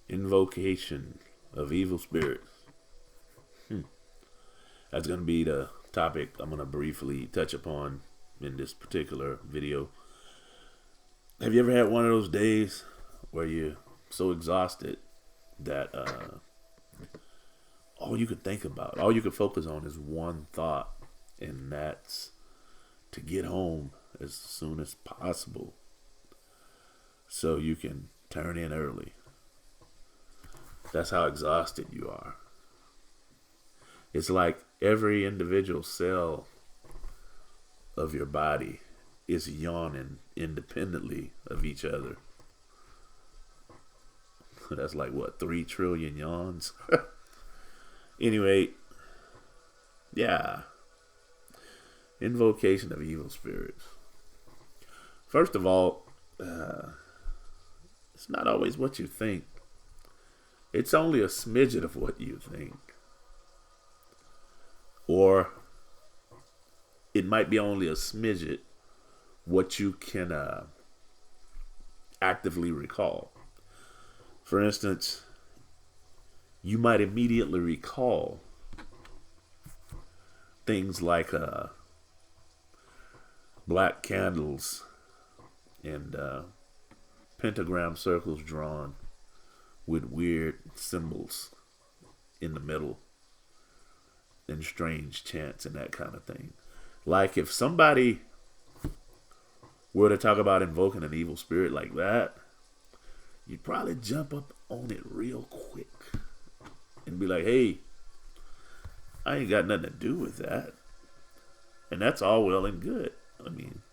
Invocation of evil spirits. That's going to be the topic I'm going to briefly touch upon in this particular video. Have you ever had one of those days where you're so exhausted that all you could think about, all you could focus on is one thought, and that's to get home as soon as possible so you can turn in early? That's how exhausted you are. It's like every individual cell of your body is yawning independently of each other. That's like what, 3 trillion yawns? Anyway, yeah. Invocation of evil spirits. First of all, it's not always what you think. It's only a smidget of what you think. Or it might be only a smidget what you can actively recall. For instance, you might immediately recall things like black candles and pentagram circles drawn with weird symbols in the middle and strange chants and that kind of thing. Like if somebody were to talk about invoking an evil spirit like that, you'd probably jump up on it real quick and be like, hey, I ain't got nothing to do with that. And that's all well and good. I mean,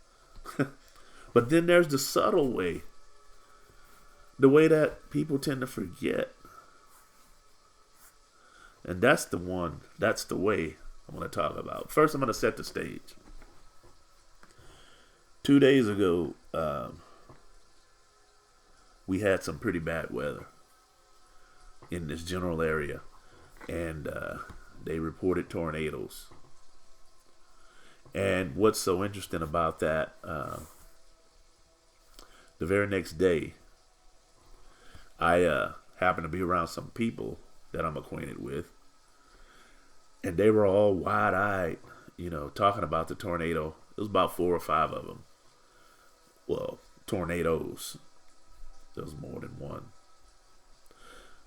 but then there's the subtle way. The way that people tend to forget. And that's the way I'm going to talk about. First, I'm going to set the stage. 2 days ago, we had some pretty bad weather in this general area. And they reported tornadoes. And what's so interesting about that, the very next day, I happened to be around some people that I'm acquainted with, and they were all wide-eyed, talking about the tornado. It was about 4 or 5 of them. Well, tornadoes. There was more than one.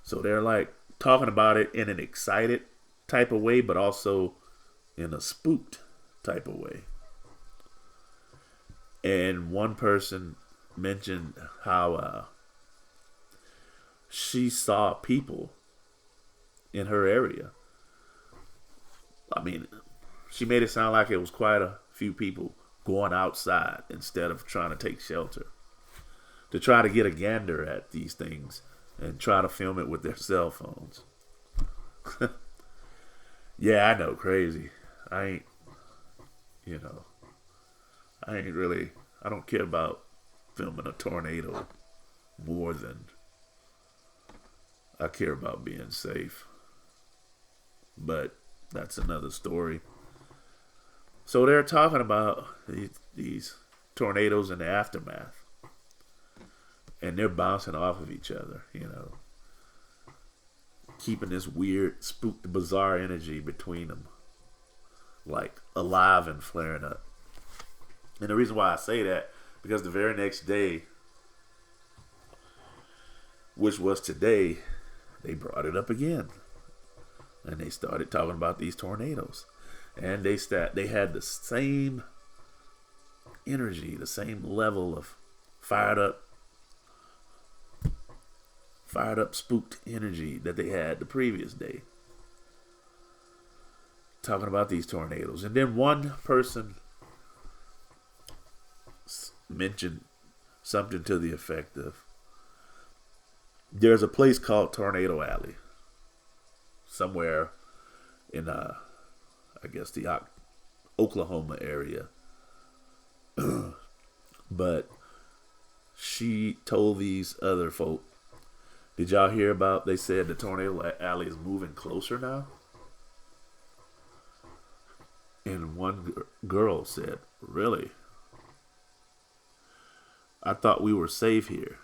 So they're like talking about it in an excited type of way, but also in a spooked type of way. And one person mentioned how she saw people in her area. I mean, she made it sound like it was quite a few people going outside instead of trying to take shelter, to try to get a gander at these things and try to film it with their cell phones. Yeah, I know, crazy. I don't care about filming a tornado more than I care about being safe. But that's another story. So they're talking about these tornadoes in the aftermath. And they're bouncing off of each other, keeping this weird, spooked, bizarre energy between them, like alive and flaring up. And the reason why I say that, because the very next day, which was today, they brought it up again. And they started talking about these tornadoes. And they had the same energy, the same level of fired up, spooked energy that they had the previous day. Talking about these tornadoes. And then one person mentioned something to the effect of, there's a place called Tornado Alley somewhere in I guess the Oklahoma area. But she told these other folk, did y'all hear about, they said the Tornado Alley is moving closer now? And one girl said, really? I thought we were safe here.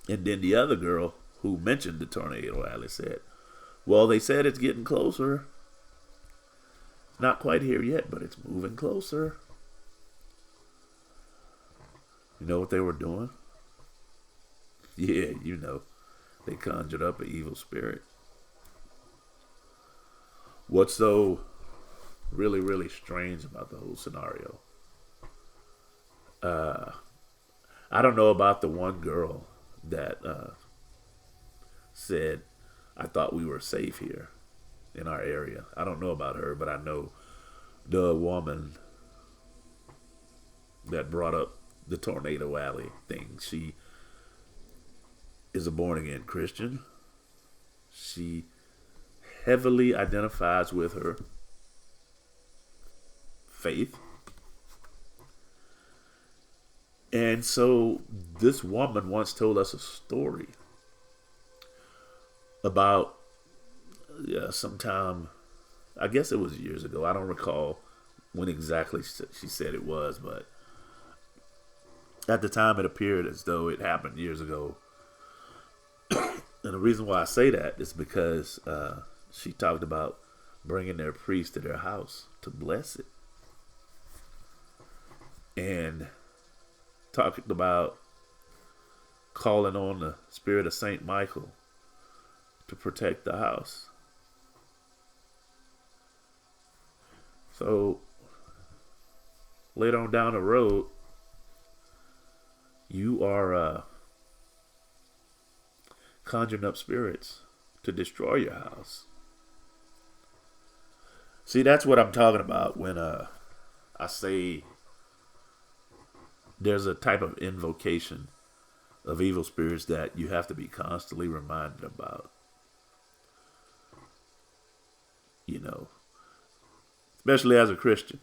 And then the other girl, who mentioned the tornado alley said, well, they said it's getting closer. It's not quite here yet, but it's moving closer. You know what they were doing? Yeah, you know. They conjured up an evil spirit. What's so really, really strange about the whole scenario? I don't know about the one girl that said, I thought we were safe here in our area. I don't know about her, but I know the woman that brought up the tornado alley thing. She is a born-again Christian. She heavily identifies with her faith. And so this woman once told us a story about sometime, I guess it was years ago. I don't recall when exactly she said it was, but at the time it appeared as though it happened years ago. And the reason why I say that is because she talked about bringing their priest to their house to bless it. And talking about calling on the spirit of Saint Michael to protect the house. So later on down the road, you are conjuring up spirits to destroy your house. See, that's what I'm talking about when I say there's a type of invocation of evil spirits that you have to be constantly reminded about. You know, especially as a Christian,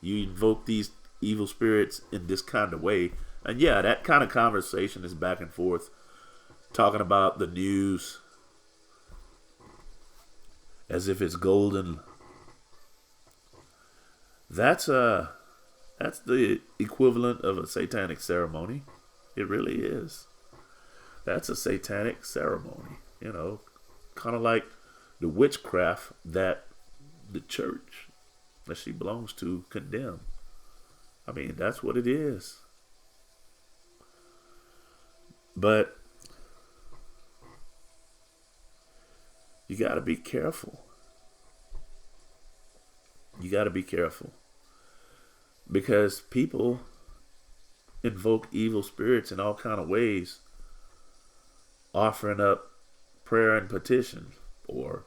you invoke these evil spirits in this kind of way. And yeah, that kind of conversation is back and forth, talking about the news as if it's golden. That's the equivalent of a satanic ceremony. It really is. That's a satanic ceremony. You know, kind of like the witchcraft that the church that she belongs to condemn. I mean, that's what it is. But you got to be careful. You got to be careful. Because people invoke evil spirits in all kind of ways, offering up prayer and petition, or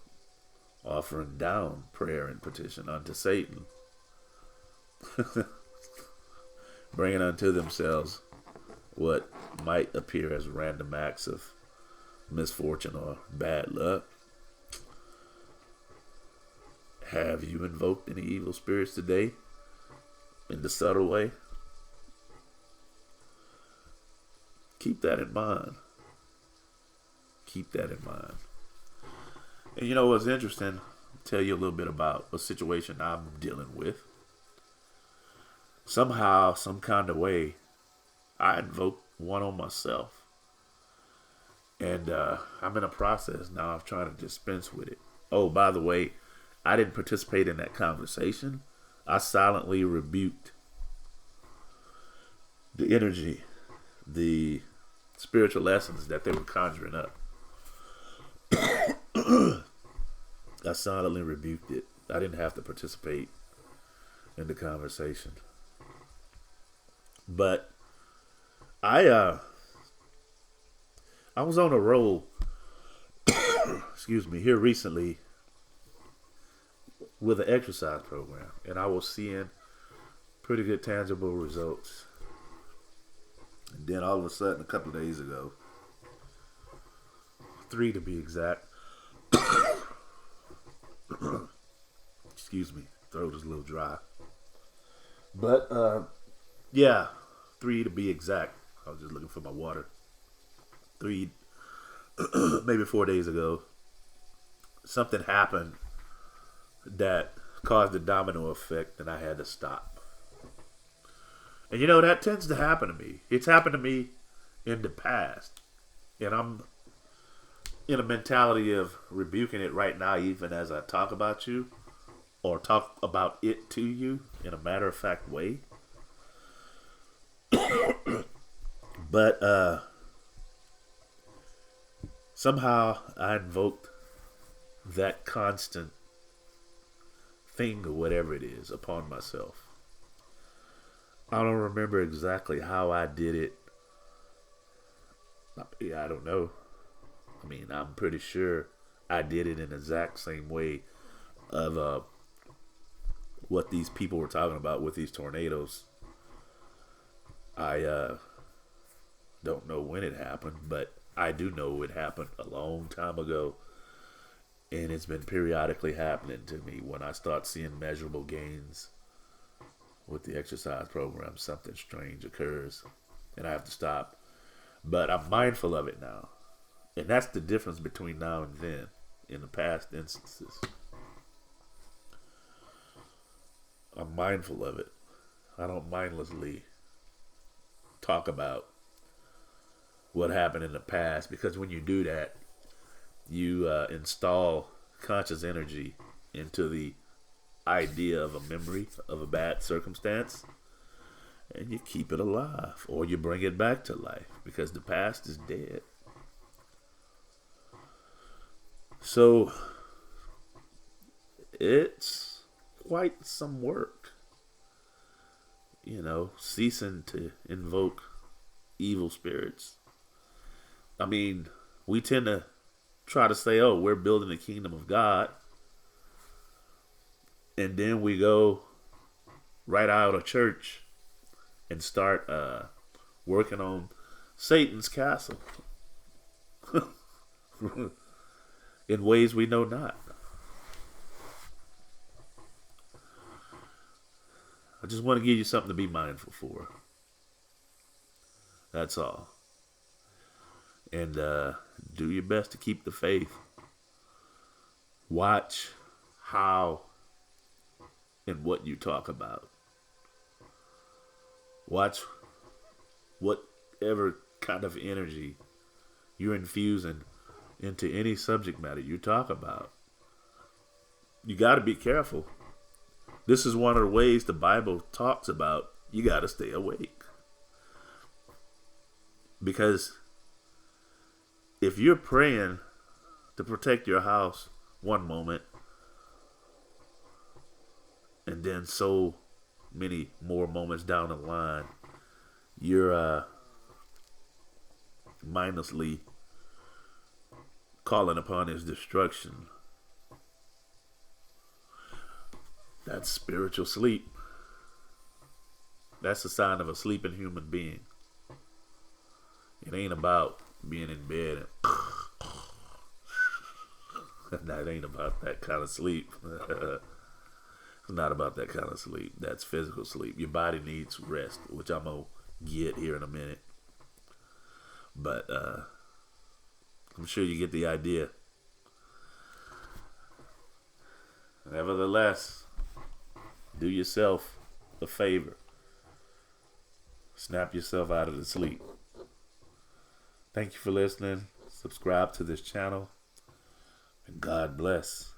offering down prayer and petition unto Satan, bringing unto themselves what might appear as random acts of misfortune or bad luck. Have you invoked any evil spirits today? In the subtle way? Keep that in mind. Keep that in mind. And you know what's interesting? I'll tell you a little bit about a situation I'm dealing with. Somehow, some kind of way, I invoked one on myself. And I'm in a process now of trying to dispense with it. Oh, by the way, I didn't participate in that conversation. I silently rebuked the energy, the spiritual lessons that they were conjuring up. I silently rebuked it. I didn't have to participate in the conversation. But I was on a roll, excuse me, here recently with an exercise program, and I was seeing pretty good tangible results. And then all of a sudden, a couple of days ago, 3 to be exact, excuse me, throat is a little dry. But yeah, 3 to be exact. I was just looking for my water. 3, maybe 4 days ago, something happened that caused a domino effect, and I had to stop. And you know, that tends to happen to me. It's happened to me in the past, and I'm in a mentality of rebuking it right now, even as I talk about you or talk about it to you in a matter of fact way. But somehow I invoked that constant thing or whatever it is upon myself. I don't remember exactly how I did it. I don't know. I mean, I'm pretty sure I did it in the exact same way of what these people were talking about with these tornadoes. I don't know when it happened, but I do know it happened a long time ago. And it's been periodically happening to me when I start seeing measurable gains with the exercise program. Something strange occurs and I have to stop. But I'm mindful of it now. And that's the difference between now and then in the past instances. I'm mindful of it. I don't mindlessly talk about what happened in the past, because when you do that, you install conscious energy into the idea of a memory of a bad circumstance, and you keep it alive, or you bring it back to life, because the past is dead. So it's quite some work, ceasing to invoke evil spirits. I mean, we tend to try to say, oh, we're building the kingdom of God. And then we go right out of church and start working on Satan's castle in ways we know not. I just want to give you something to be mindful for. That's all. And do your best to keep the faith. Watch how and what you talk about. Watch whatever kind of energy you're infusing into any subject matter you talk about. You got to be careful. This is one of the ways the Bible talks about you got to stay awake. Because if you're praying to protect your house one moment, and then so many more moments down the line, you're mindlessly calling upon his destruction, that's spiritual sleep. That's a sign of a sleeping human being. It ain't about being in bed and that ain't about that kind of sleep. It's not about that kind of sleep. That's physical sleep. Your body needs rest, which I'm going to get here in a minute. But I'm sure you get the idea. Nevertheless, do yourself a favor. Snap yourself out of the sleep. Thank you for listening. Subscribe to this channel. And God bless.